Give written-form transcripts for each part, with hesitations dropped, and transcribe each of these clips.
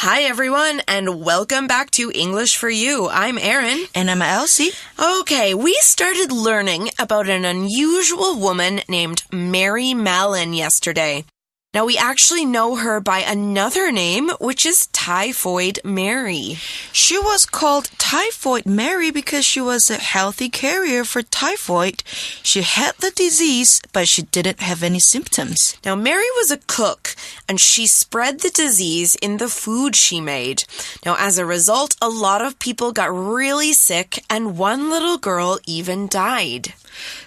Hi everyone, and welcome back to English for You. I'm Erin. And I'm Elsie. Okay, we started learning about an unusual woman named Mary Mallon yesterday. Now, we actually know her by another name, which is Typhoid Mary. She was called Typhoid Mary because she was a healthy carrier for typhoid. She had the disease, but she didn't have any symptoms. Now, Mary was a cook, and she spread the disease in the food she made. Now, as a result, a lot of people got really sick, and one little girl even died.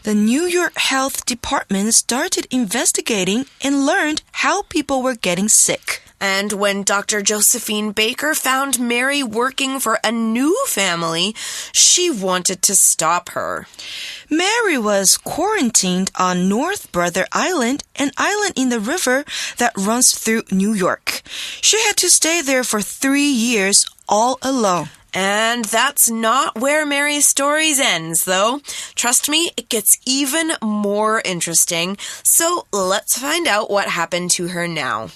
The New York Health Department started investigating and learned how people were getting sick. And when Dr. Josephine Baker found Mary working for a new family, she wanted to stop her. Mary was quarantined on North Brother Island, an island in the river that runs through New York. She had to stay there for 3 years all alone. And that's not where Mary's story ends, though. Trust me, it gets even more interesting. So let's find out what happened to her now.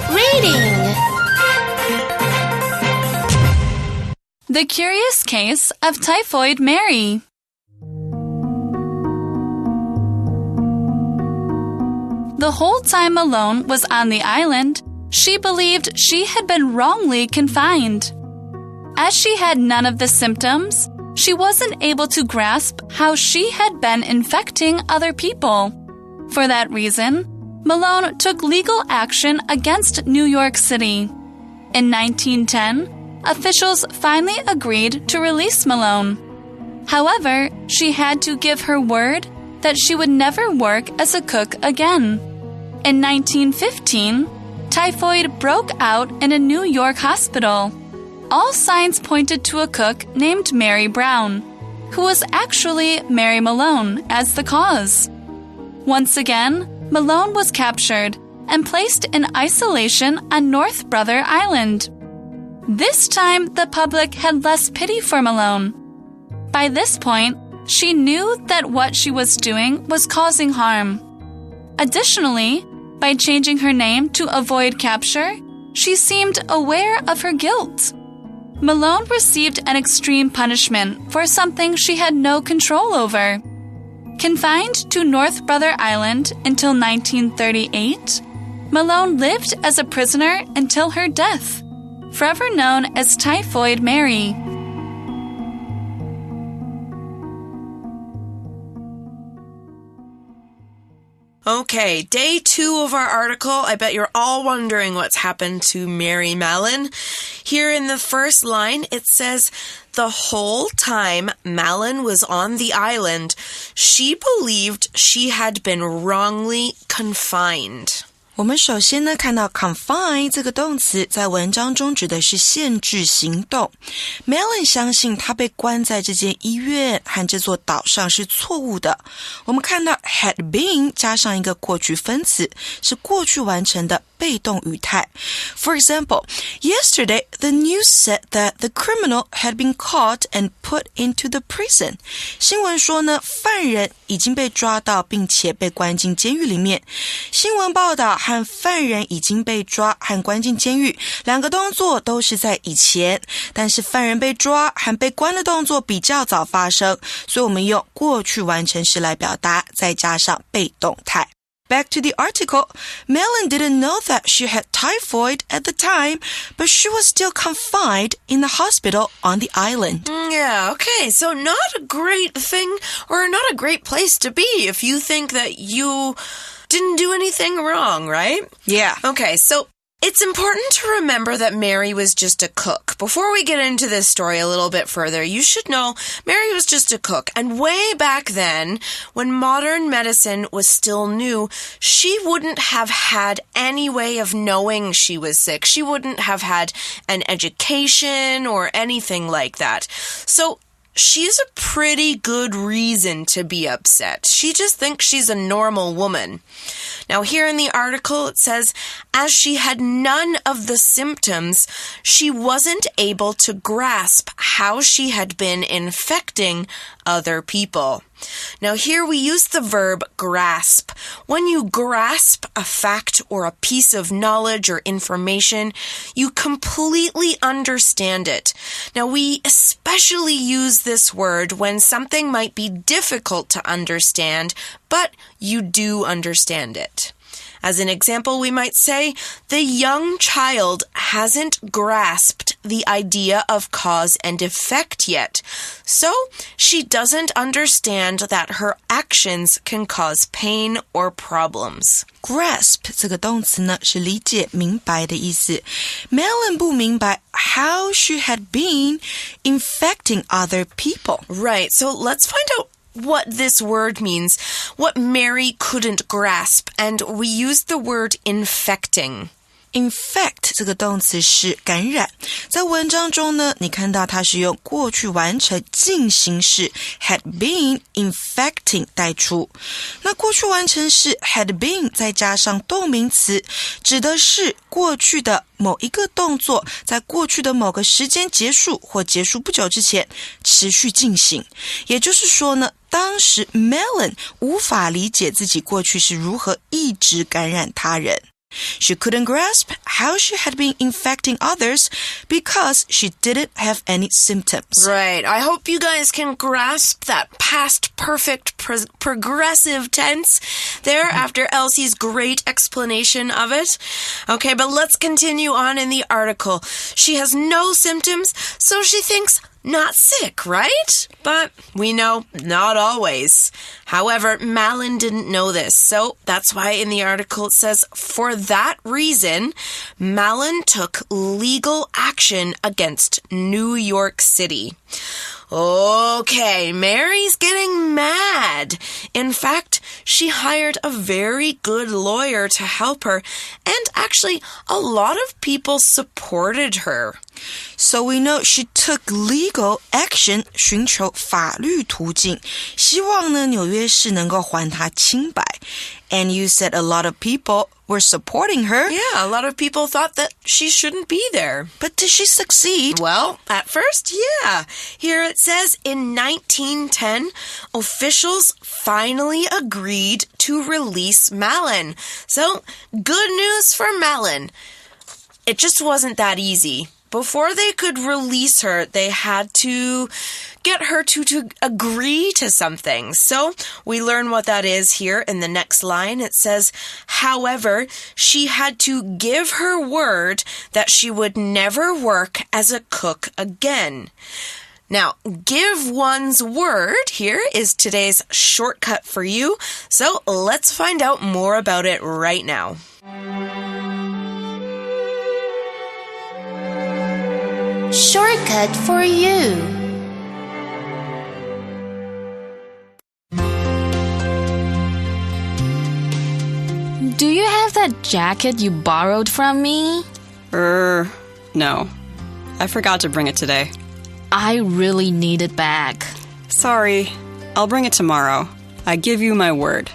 Reading The Curious Case of Typhoid Mary. The whole time Malone was on the island, she believed she had been wrongly confined. As she had none of the symptoms, she wasn't able to grasp how she had been infecting other people. For that reason, Malone took legal action against New York City. In 1910, officials finally agreed to release Malone. However, she had to give her word that she would never work as a cook again. In 1915, typhoid broke out in a New York hospital. All signs pointed to a cook named Mary Brown, who was actually Mary Malone as the cause. Once again, Malone was captured and placed in isolation on North Brother Island. This time, the public had less pity for Malone. By this point, she knew that what she was doing was causing harm. Additionally, by changing her name to avoid capture, she seemed aware of her guilt. Malone received an extreme punishment for something she had no control over. Confined to North Brother Island until 1938, Malone lived as a prisoner until her death, forever known as Typhoid Mary. Okay, day 2 of our article. I bet you're all wondering what's happened to Mary Mallon. Here in the first line, it says, the whole time Mallon was on the island, she believed she had been wrongly confined. 我们首先呢看到 confine 这个动词在文章中指的是限制行动。Mallon 相信她被关在这间医院和这座岛上是错误的。我们看到 had been 加上一个过去分词，是过去完成的被动语态。For example, yesterday the news said that the criminal had been caught and put into the prison. 新闻说呢，犯人已经被抓到并且被关进监狱里面。新闻报道和犯人已经被抓和关进监狱两个动作都是在以前，但是犯人被抓和被关的动作比较早发生，所以我们用过去完成时来表达，再加上被动态。Back to the article, Mallon didn't know that she had typhoid at the time, but she was still confined in the hospital on the island. Yeah, okay, so not a great thing or not a great place to be if you think that you didn't do anything wrong, right? Yeah. Okay, so it's important to remember that Mary was just a cook. Before we get into this story a little bit further, you should know Mary was just a cook. And way back then, when modern medicine was still new, she wouldn't have had any way of knowing she was sick. She wouldn't have had an education or anything like that. So she's a pretty good reason to be upset. She just thinks she's a normal woman. Now, here in the article, it says, as she had none of the symptoms, she wasn't able to grasp how she had been infecting other people. Now here we use the verb grasp. When you grasp a fact or a piece of knowledge or information, you completely understand it. Now we especially use this word when something might be difficult to understand, but you do understand it. As an example, we might say, the young child hasn't grasped the idea of cause and effect yet, so she doesn't understand that her actions can cause pain or problems. Grasp 这个动词呢是理解明白的意思。Melon 不明白 how she had been infecting other people. Right, so let's find out what this word means, what Mary couldn't grasp, and we used the word infecting. Infect 这个动词是感染，在文章中呢，你看到它是用过去完成进行式 had been infecting 带出。那过去完成式 had been 再加上动名词，指的是过去的某一个动作在过去的某个时间结束或结束不久之前持续进行。也就是说呢，当时 Melon 无法理解自己过去是如何一直感染他人。She couldn't grasp how she had been infecting others because she didn't have any symptoms. Right. I hope you guys can grasp that past perfect progressive tense there after Elsie's great explanation of it. Okay, but let's continue on in the article. She has no symptoms, so she thinks not sick, right? But we know not always. However, Malin didn't know this, so that's why in the article it says, for that reason, Malin took legal action against New York City. Okay, Mary's getting mad. In fact, she hired a very good lawyer to help her, and actually, a lot of people supported her. So we know she took legal action, 寻求法律途径，希望呢纽约市能够还她清白。And you said a lot of people were supporting her. Yeah, a lot of people thought that she shouldn't be there. But did she succeed? Well, at first, yeah. Here it says, in 1910, officials finally agreed to release Malin. So, good news for Malin. It just wasn't that easy. Before they could release her, they had to get her to agree to something. So we learn what that is here in the next line. It says, however, she had to give her word that she would never work as a cook again. Now, give one's word here is today's shortcut for you. So let's find out more about it right now. Shortcut for you. Do you have that jacket you borrowed from me? No. I forgot to bring it today. I really need it back. Sorry. I'll bring it tomorrow. I give you my word.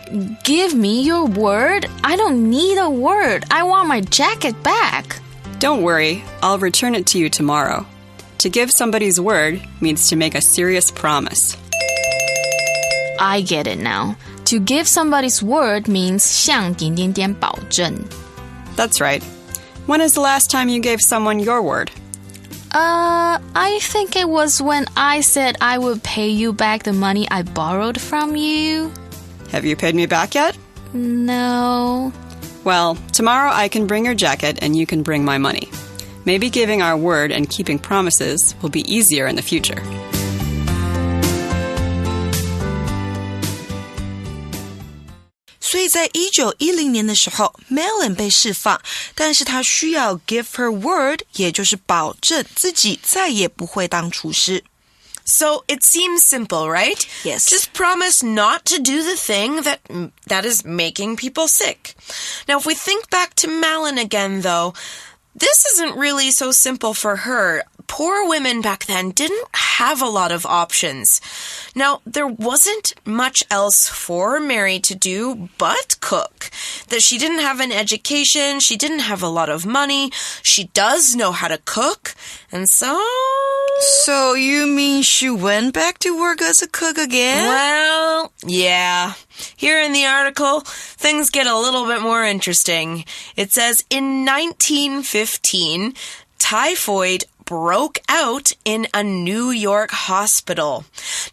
Give me your word? I don't need a word. I want my jacket back. Don't worry. I'll return it to you tomorrow. To give somebody's word means to make a serious promise. I get it now. To give somebody's word means 向点点点保证. That's right. When is the last time you gave someone your word? I think it was when I said I would pay you back the money I borrowed from you. Have you paid me back yet? No. Well, tomorrow I can bring your jacket and you can bring my money. Maybe giving our word and keeping promises will be easier in the future. So 在1910年的时候 Melon 被释放，但是她需要 give her word， 也就是保证自己再也不会当厨师。So it seems simple, right? Yes. Just promise not to do the thing that is making people sick. Now, if we think back to Malin again, though, this isn't really so simple for her. Poor women back then didn't have a lot of options. Now, there wasn't much else for Mary to do but cook. That she didn't have an education, she didn't have a lot of money, she does know how to cook, and so So you mean she went back to work as a cook again? Well, yeah. Here in the article, things get a little bit more interesting. It says, in 1915, typhoid broke out in a New York hospital.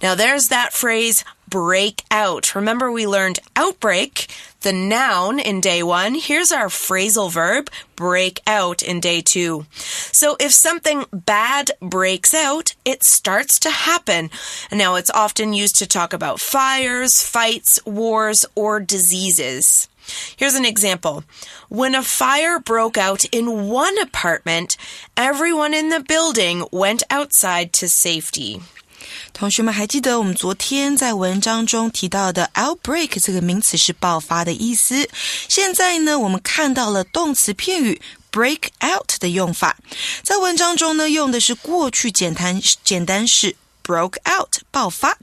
Now, there's that phrase, break out. Remember, we learned outbreak, the noun in day 1. Here's our phrasal verb, break out in day 2. So if something bad breaks out, it starts to happen. And now it's often used to talk about fires, fights, wars, or diseases. Here's an example. When a fire broke out in one apartment, everyone in the building went outside to safety. 同学们还记得我们昨天在文章中提到的 outbreak 这个名词是爆发的意思。现在呢，我们看到了动词片语 break out 的用法。在文章中呢，用的是过去简单式broke out 爆发。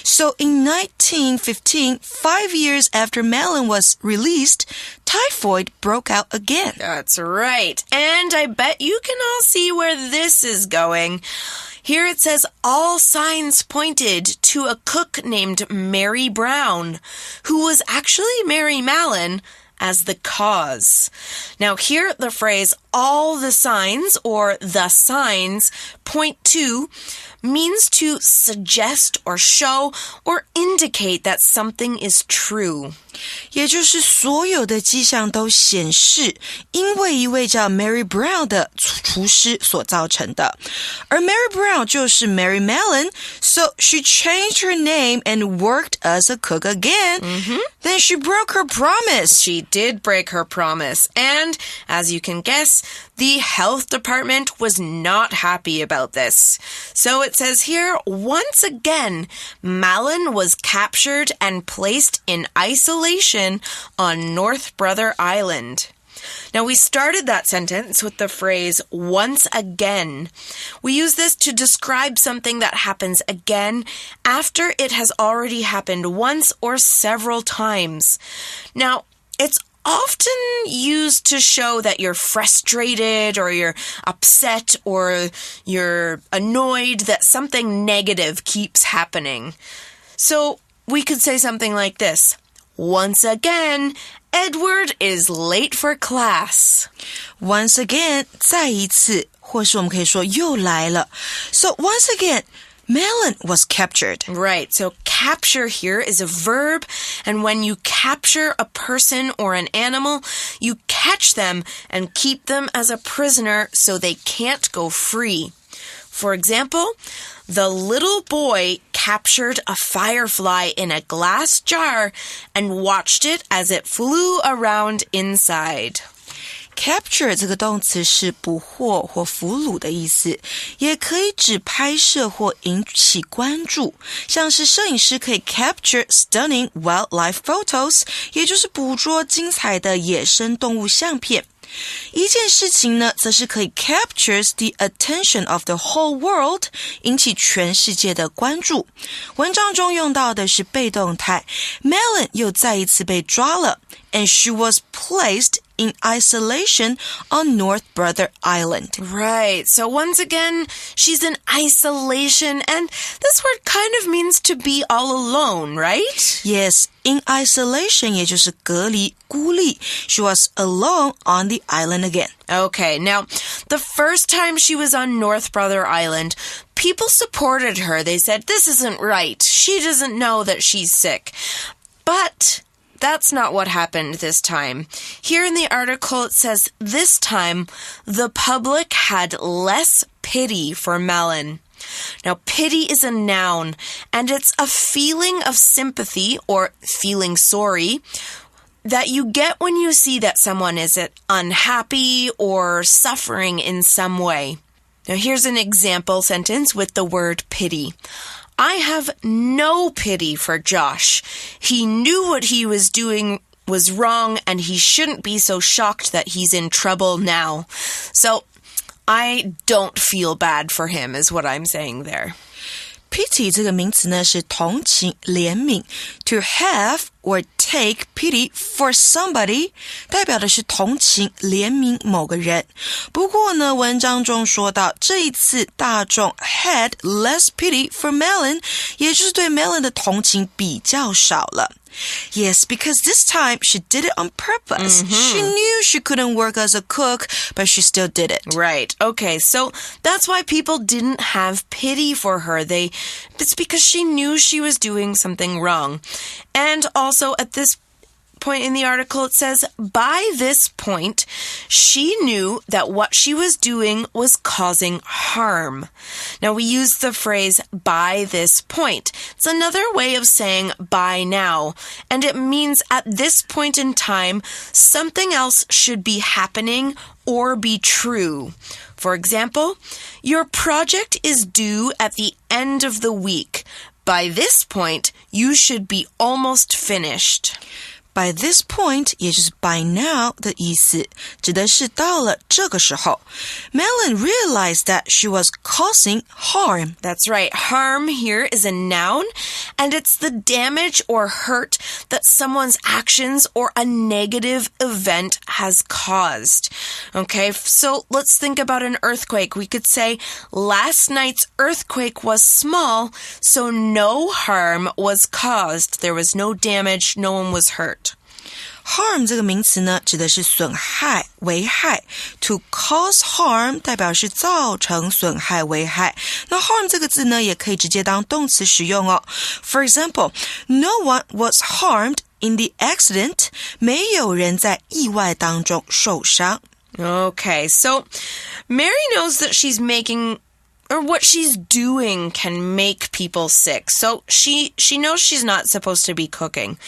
So in 1915, 5 years after Melon was released, typhoid broke out again. That's right. And I bet you can all see where this is going. Here it says all signs pointed to a cook named Mary Brown, who was actually Mary Mallon, as the cause. Now here the phrase all the signs or the signs point to means to suggest or show or indicate that something is true. 也就是所有的迹象都显示因为一位叫 Mary Brown 的厨师所造成的。而 Mary Brown 就是 Mary Mallon, so she changed her name and worked as a cook again. Then she broke her promise. She did break her promise. And as you can guess, the health department was not happy about this. So it says here, once again, Mallon was captured and placed in isolation on North Brother Island. Now, we started that sentence with the phrase, once again. We use this to describe something that happens again after it has already happened once or several times. Now, it's often used to show that you're frustrated or you're upset or you're annoyed that something negative keeps happening. So we could say something like this. Once again, Edward is late for class. Once again, 再一次，或是我们可以说又来了。So once again, Melon was captured. Right, so capture here is a verb, and when you capture a person or an animal, you catch them and keep them as a prisoner so they can't go free. For example, the little boy captured a firefly in a glass jar and watched it as it flew around inside. Capture 这个动词是捕获或俘虏的意思，也可以指拍摄或引起关注，像是摄影师可以 capture stunning wildlife photos， 也就是捕捉精彩的野生动物相片。一件事情呢，则是可以 captures the attention of the whole world， 引起全世界的关注。文章中用到的是被动态 Melon 又再一次被抓了 and she was placed in isolation on North Brother Island. Right. So once again, she's in isolation, and this word kind of means to be all alone, right? Yes, in isolation 也就是隔离、孤立。She was alone on the island again. Okay, now, the first time she was on North Brother Island, people supported her. They said, this isn't right. She doesn't know that she's sick. But that's not what happened this time. Here in the article, it says, this time, the public had less pity for Melon. Now, pity is a noun, and it's a feeling of sympathy or feeling sorry that you get when you see that someone is unhappy or suffering in some way. Now, here's an example sentence with the word pity. I have no pity for Josh. He knew what he was doing was wrong, and he shouldn't be so shocked that he's in trouble now. So, I don't feel bad for him, is what I'm saying there. Pity 这个名词呢是同情、怜悯 to have or take pity for somebody 代表的是同情怜悯某个人。不过呢，文章中说到这一次大众 had less pity for Melon， 也就是对 Melon 的同情比较少了。Yes, because this time she did it on purpose. She knew she couldn't work as a cook, but she still did it. Right. Okay, so that's why people didn't have pity for her. It's because she knew she was doing something wrong. And also at this point in the article, it says, by this point, she knew that what she was doing was causing harm. Now, we use the phrase, by this point. It's another way of saying by now, and it means at this point in time, something else should be happening or be true. For example, your project is due at the end of the week. By this point, you should be almost finished.By this point, 也就是 by now 的意思，指的是到了这个时候。Melon realized that she was causing harm. That's right. Harm here is a noun, and it's the damage or hurt that someone's actions or a negative event has caused. Okay, so let's think about an earthquake. We could say, last night's earthquake was small, so no harm was caused. There was no damage, no one was hurt.Harm 这个名词呢，指的是损害、危害。To cause harm 代表是造成损害、危害。那 harm 这个字呢，也可以直接当动词使用哦。For example, no one was harmed in the accident. 没有人在意外当中受伤。Okay, so Mary knows that she's making...or what she's doing can make people sick. So she knows she's not supposed to be cooking.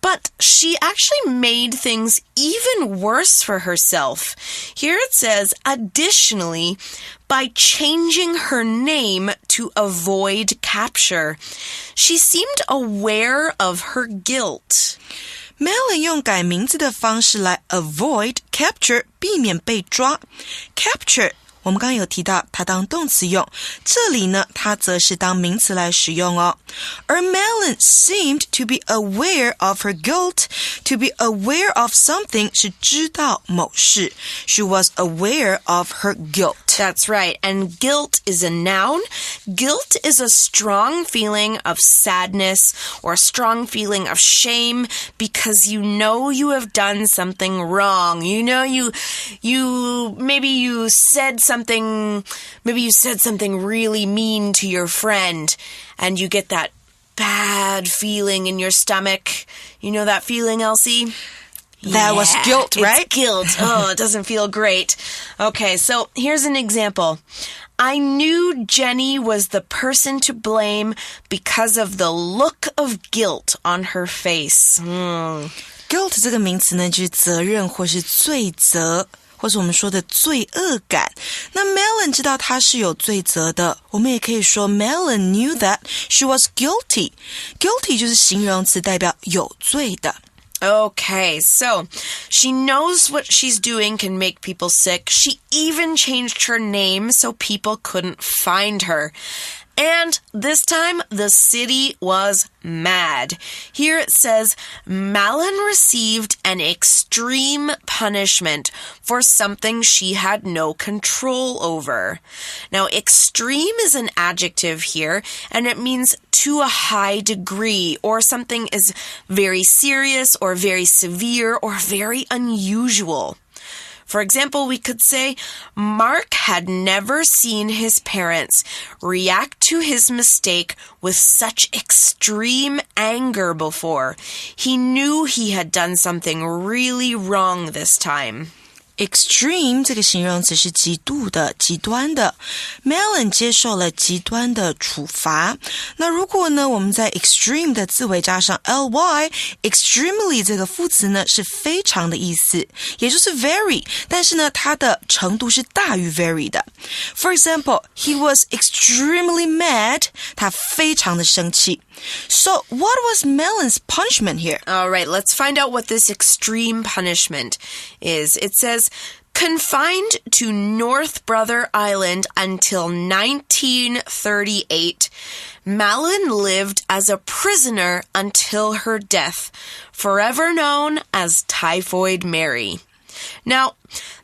But she actually made things even worse for herself. Here it says, additionally, by changing her name to avoid capture. She seemed aware of her guilt. Melon 用改名字的方式来 avoid capture, 避免被抓。Capture我们刚刚有提到它当动词用，这里呢它则是当名词来使用哦。而 Melon seemed to be aware of her guilt. To be aware of something 是知道某事。She was aware of her guilt. That's right. And guilt is a noun. Guilt is a strong feeling of sadness or a strong feeling of shame because you know you have done something wrong. You know maybe you said something really mean to your friend and you get that bad feeling in your stomach. You know that feeling, Elsie? That was guilt, right? It's guilt. Oh, it doesn't feel great. Okay, so here's an example. I knew Jenny was the person to blame because of the look of guilt on her face. Guilt 这个名词呢，就是责任或是罪责。或是我们说的罪恶感。那 Melon 知道她是有罪责的，我们也可以说 Melon knew that she was guilty. Guilty 就是形容词，代表有罪的。Okay, so she knows what she's doing can make people sick. She even changed her name so people couldn't find her. And this time, the city was mad. Here it says, Melon received an extreme punishment for something she had no control over. Now, extreme is an adjective here, and it means to a high degree, or something is very serious, or very severe, or very unusual. For example, we could say, Mark had never seen his parents react to his mistake with such extreme anger before. He knew he had done something really wrong this time.Extreme 这个形容词是极度的、极端的。Melon 接受了极端的处罚。那如果呢，我们在 extreme 的字尾加上 ly, extremely 这个副词呢是非常的意思，也就是 very， 但是呢，它的程度是大于 very 的。For example, he was extremely mad. 他非常的生气。So, what was Melon's punishment here? All right, let's find out what this extreme punishment is. It says, confined to North Brother Island until 1938, Malin lived as a prisoner until her death, forever known as Typhoid Mary. Now,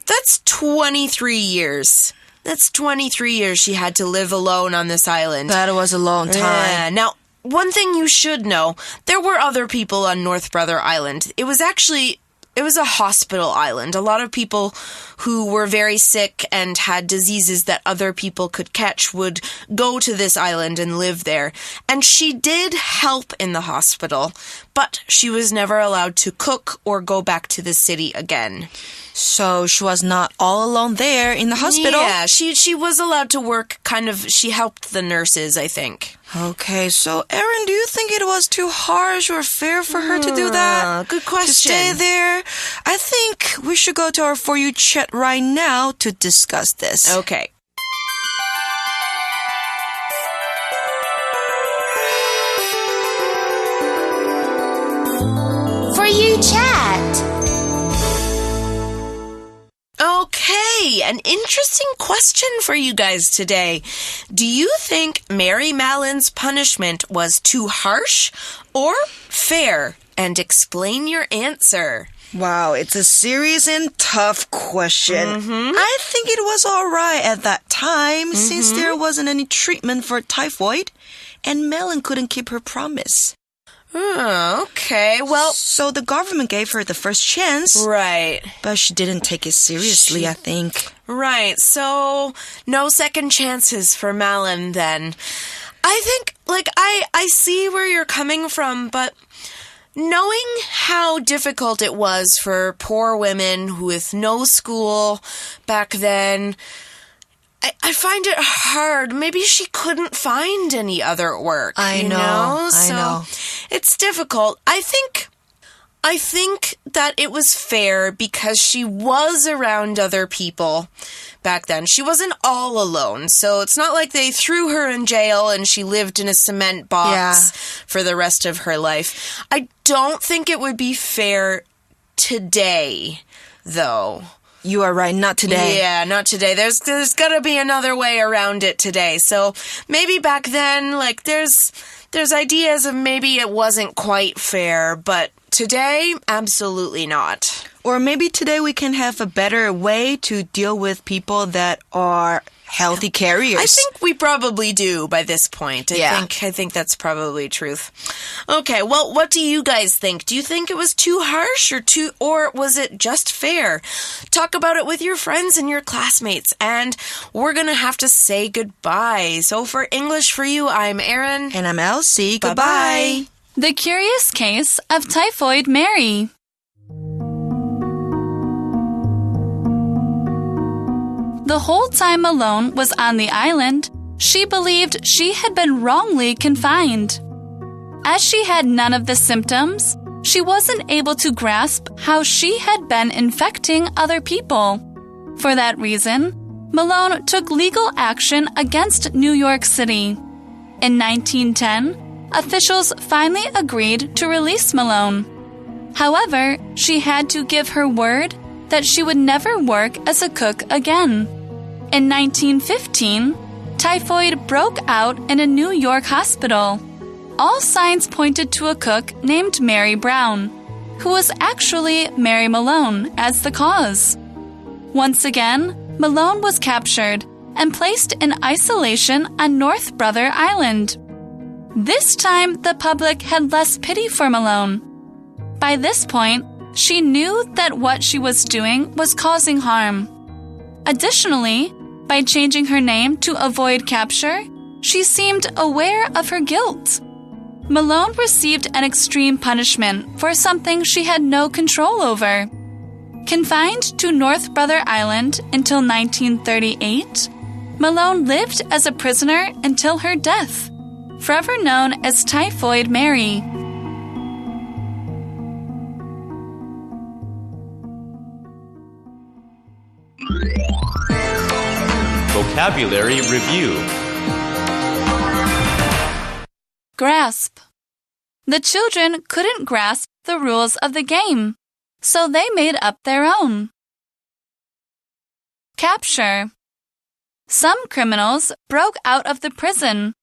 that's 23 years. That's 23 years she had to live alone on this island. That was a long time. Yeah. Now, one thing you should know, there were other people on North Brother Island. It was a hospital island. A lot of people who were very sick and had diseases that other people could catch would go to this island and live there. And she did help in the hospital, but she was never allowed to cook or go back to the city again. So she was not all alone there in the hospital? Yeah, she was allowed to work she helped the nurses, I think. Okay, so Erin, do you think it was too harsh or fair for her to do that? Good question. To stay there? I think we should go to our For You chat right now to discuss this. Okay. For You chat. Okay, an interesting question for you guys today. Do you think Mary Malin's punishment was too harsh or fair? And explain your answer. Wow, it's a serious and tough question. I think it was all right at that time since there wasn't any treatment for typhoid and Malin couldn't keep her promise. Okay, well... So the government gave her the first chance. Right. But she didn't take it seriously, I think. Right, so no second chances for Malin then. I think, I see where you're coming from, but knowing how difficult it was for poor women with no school back then... I find it hard. Maybe she couldn't find any other work. I know. It's difficult. I think that it was fair because she was around other people back then. She wasn't all alone. So it's not like they threw her in jail and she lived in a cement box for the rest of her life. I don't think it would be fair today, though. You are right, not today. Yeah, not today. There's got to be another way around it today. So maybe back then, there's ideas of maybe it wasn't quite fair, but today, absolutely not. Or maybe today we can have a better way to deal with people that are healthy carriers. I think we probably do by this point. I think that's probably truth. Okay, well, what do you guys think? Do you think it was too harsh or was it just fair? Talk about it with your friends and your classmates, and we're gonna have to say goodbye. So for English for You, I'm Erin. And I'm Elsie. Bye-bye. Goodbye. The Curious Case of Typhoid Mary. The whole time Malone was on the island, she believed she had been wrongly confined. As she had none of the symptoms, she wasn't able to grasp how she had been infecting other people. For that reason, Malone took legal action against New York City. In 1910, officials finally agreed to release Malone. However, she had to give her word that she would never work as a cook again. In 1915, typhoid broke out in a New York hospital. All signs pointed to a cook named Mary Brown, who was actually Mary Malone as the cause. Once again, Malone was captured and placed in isolation on North Brother Island. This time, the public had less pity for Malone. By this point, she knew that what she was doing was causing harm. Additionally, by changing her name to avoid capture, she seemed aware of her guilt. Malone received an extreme punishment for something she had no control over. Confined to North Brother Island until 1938, Malone lived as a prisoner until her death, forever known as Typhoid Mary. Vocabulary Review. Grasp. The children couldn't grasp the rules of the game, so they made up their own. Capture. Some criminals broke out of the prison,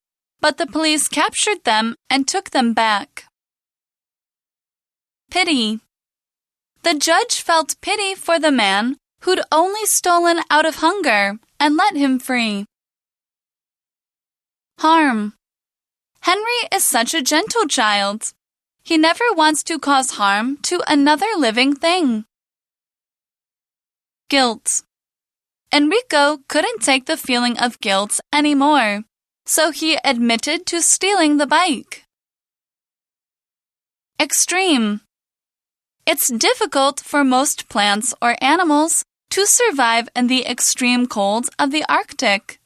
but the police captured them and took them back. Pity. The judge felt pity for the man who'd only stolen out of hunger and let him free. Harm. Henry is such a gentle child. He never wants to cause harm to another living thing. Guilt. Enrico couldn't take the feeling of guilt anymore, so he admitted to stealing the bike. Extreme. It's difficult for most plants or animals to survive in the extreme cold of the Arctic.